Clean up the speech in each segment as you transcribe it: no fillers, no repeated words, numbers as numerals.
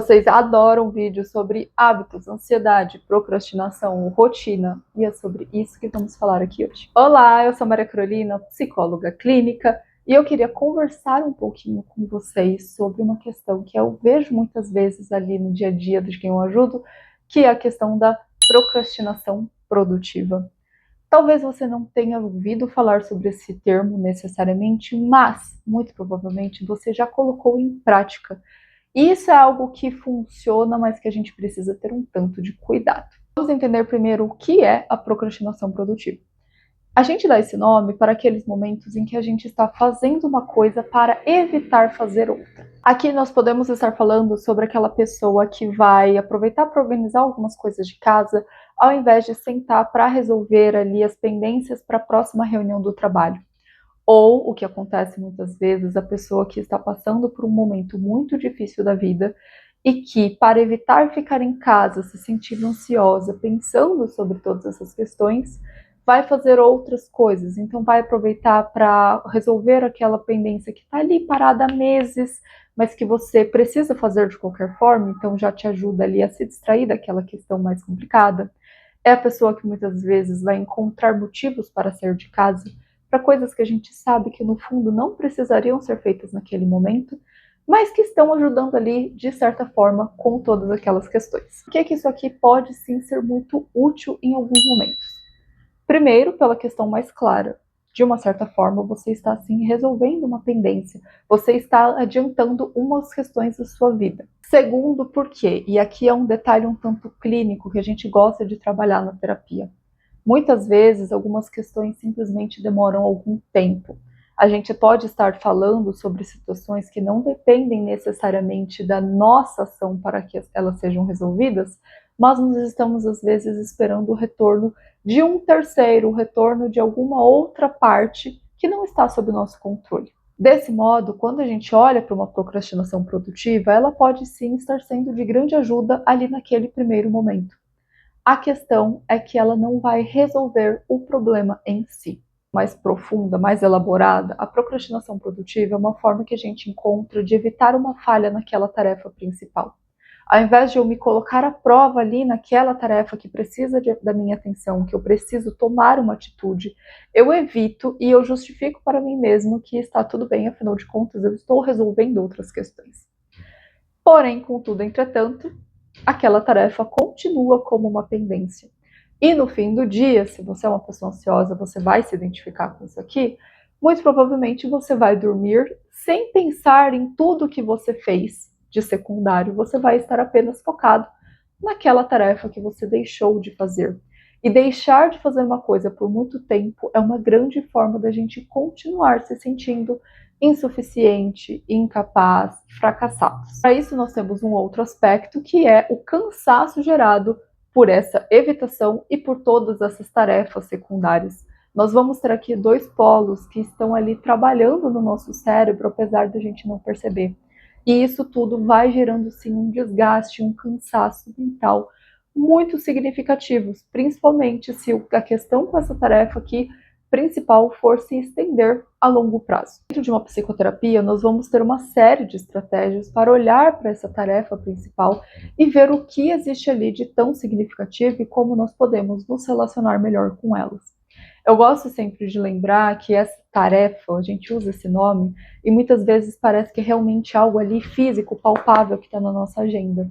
Vocês adoram vídeos sobre hábitos, ansiedade, procrastinação, rotina, e é sobre isso que vamos falar aqui hoje. Olá, eu sou Maria Carolina, psicóloga clínica, e eu queria conversar um pouquinho com vocês sobre uma questão que eu vejo muitas vezes ali no dia a dia de quem eu ajudo, que é a questão da procrastinação produtiva. Talvez você não tenha ouvido falar sobre esse termo necessariamente, mas muito provavelmente você já colocou em prática. Isso é algo que funciona, mas que a gente precisa ter um tanto de cuidado. Vamos entender primeiro o que é a procrastinação produtiva. A gente dá esse nome para aqueles momentos em que a gente está fazendo uma coisa para evitar fazer outra. Aqui nós podemos estar falando sobre aquela pessoa que vai aproveitar para organizar algumas coisas de casa, ao invés de sentar para resolver ali as pendências para a próxima reunião do trabalho. Ou, o que acontece muitas vezes, a pessoa que está passando por um momento muito difícil da vida e que, para evitar ficar em casa se sentindo ansiosa, pensando sobre todas essas questões, vai fazer outras coisas. Então, vai aproveitar para resolver aquela pendência que está ali parada há meses, mas que você precisa fazer de qualquer forma, então já te ajuda ali a se distrair daquela questão mais complicada. É a pessoa que muitas vezes vai encontrar motivos para sair de casa, para coisas que a gente sabe que no fundo não precisariam ser feitas naquele momento, mas que estão ajudando ali de certa forma com todas aquelas questões. Por que isso aqui pode sim ser muito útil em alguns momentos? Primeiro, pela questão mais clara. De uma certa forma, você está assim resolvendo uma pendência, você está adiantando umas questões da sua vida. Segundo, por quê? E aqui é um detalhe um tanto clínico que a gente gosta de trabalhar na terapia. Muitas vezes, algumas questões simplesmente demoram algum tempo. A gente pode estar falando sobre situações que não dependem necessariamente da nossa ação para que elas sejam resolvidas, mas nós estamos, às vezes, esperando o retorno de um terceiro, o retorno de alguma outra parte que não está sob o nosso controle. Desse modo, quando a gente olha para uma procrastinação produtiva, ela pode sim estar sendo de grande ajuda ali naquele primeiro momento. A questão é que ela não vai resolver o problema em si. Mais profunda, mais elaborada, a procrastinação produtiva é uma forma que a gente encontra de evitar uma falha naquela tarefa principal. Ao invés de eu me colocar à prova ali naquela tarefa que precisa da minha atenção, que eu preciso tomar uma atitude, eu evito e eu justifico para mim mesmo que está tudo bem, afinal de contas eu estou resolvendo outras questões. Porém, contudo, entretanto, aquela tarefa continua como uma pendência. E no fim do dia, se você é uma pessoa ansiosa, você vai se identificar com isso aqui, muito provavelmente você vai dormir sem pensar em tudo que você fez de secundário, você vai estar apenas focado naquela tarefa que você deixou de fazer. E deixar de fazer uma coisa por muito tempo é uma grande forma da gente continuar se sentindo insuficiente, incapaz, fracassados. Para isso, nós temos um outro aspecto que é o cansaço gerado por essa evitação e por todas essas tarefas secundárias. Nós vamos ter aqui dois polos que estão ali trabalhando no nosso cérebro, apesar de a gente não perceber. E isso tudo vai gerando sim um desgaste, um cansaço mental muito significativos, principalmente se a questão com essa tarefa aqui principal for se estender a longo prazo. Dentro de uma psicoterapia, nós vamos ter uma série de estratégias para olhar para essa tarefa principal e ver o que existe ali de tão significativo e como nós podemos nos relacionar melhor com elas. Eu gosto sempre de lembrar que essa tarefa, a gente usa esse nome, e muitas vezes parece que é realmente algo ali físico, palpável, que está na nossa agenda.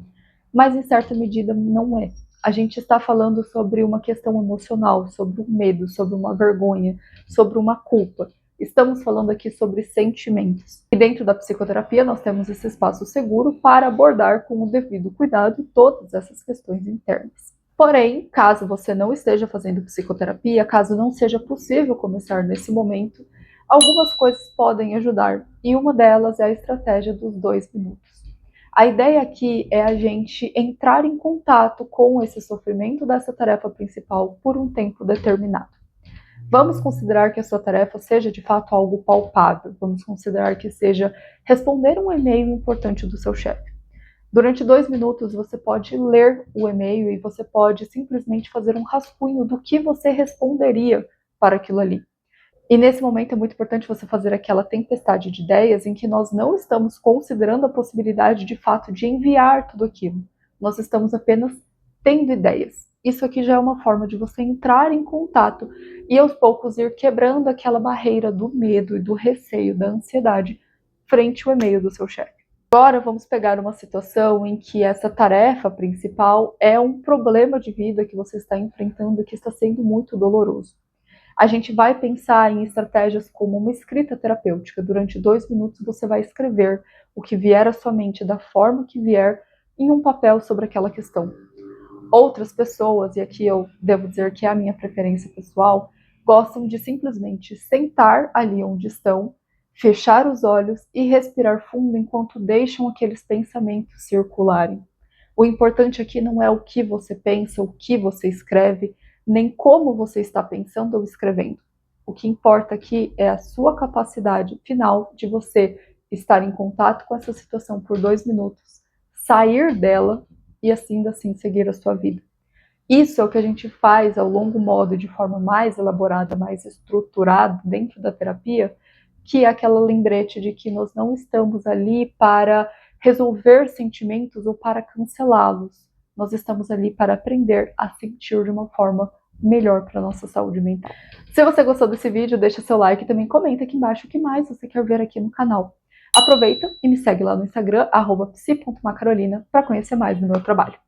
Mas em certa medida não é. A gente está falando sobre uma questão emocional, sobre um medo, sobre uma vergonha, sobre uma culpa. Estamos falando aqui sobre sentimentos. E dentro da psicoterapia nós temos esse espaço seguro para abordar com o devido cuidado todas essas questões internas. Porém, caso você não esteja fazendo psicoterapia, caso não seja possível começar nesse momento, algumas coisas podem ajudar, e uma delas é a estratégia dos 2 minutos. A ideia aqui é a gente entrar em contato com esse sofrimento dessa tarefa principal por um tempo determinado. Vamos considerar que a sua tarefa seja de fato algo palpável, vamos considerar que seja responder um e-mail importante do seu chefe. Durante 2 minutos você pode ler o e-mail e você pode simplesmente fazer um rascunho do que você responderia para aquilo ali. E nesse momento é muito importante você fazer aquela tempestade de ideias em que nós não estamos considerando a possibilidade de fato de enviar tudo aquilo. Nós estamos apenas tendo ideias. Isso aqui já é uma forma de você entrar em contato e aos poucos ir quebrando aquela barreira do medo e do receio, da ansiedade frente ao e-mail do seu chefe. Agora vamos pegar uma situação em que essa tarefa principal é um problema de vida que você está enfrentando e que está sendo muito doloroso. A gente vai pensar em estratégias como uma escrita terapêutica. Durante 2 minutos você vai escrever o que vier à sua mente da forma que vier em um papel sobre aquela questão. Outras pessoas, e aqui eu devo dizer que é a minha preferência pessoal, gostam de simplesmente sentar ali onde estão, fechar os olhos e respirar fundo enquanto deixam aqueles pensamentos circularem. O importante aqui não é o que você pensa, o que você escreve, nem como você está pensando ou escrevendo. O que importa aqui é a sua capacidade final de você estar em contato com essa situação por 2 minutos, sair dela e assim seguir a sua vida. Isso é o que a gente faz ao longo modo de forma mais elaborada, mais estruturada dentro da terapia, que é aquela lembrete de que nós não estamos ali para resolver sentimentos ou para cancelá-los. Nós estamos ali para aprender a sentir de uma forma melhor para a nossa saúde mental. Se você gostou desse vídeo, deixa seu like e também comenta aqui embaixo o que mais você quer ver aqui no canal. Aproveita e me segue lá no Instagram, @psi.macarolina, para conhecer mais do meu trabalho.